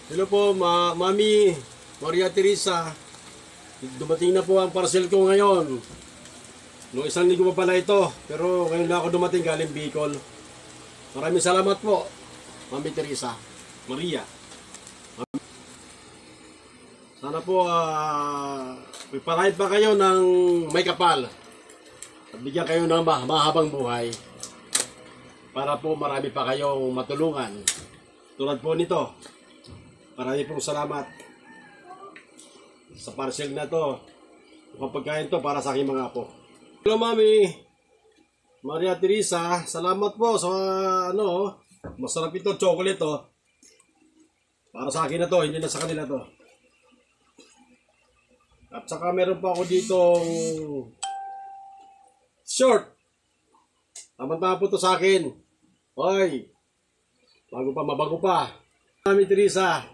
Hello po, Mami Maria Teresa. Dumating na po ang parcel ko ngayon. Noong isang linggo pa pala ito, pero ngayon na ako dumating galing Bicol. Maraming salamat po, Mami Teresa, Maria. Sana po ipalahit pa kayo ng may kapal at bigyan kayo ng mahabang buhay para po marami pa kayong matulungan. Tulad po nito. Maraming pong salamat sa parcel na to. Ang pagkain to para sa aking mga apo. Hello, Mami Maria Teresa. Salamat po sa masarap ito, chocolate to. Para sa akin na to, hindi na sa kanila to. At saka meron pa ako ditong short. Tama-tama po to sa akin. Hoy, mabago pa. Mami Teresa.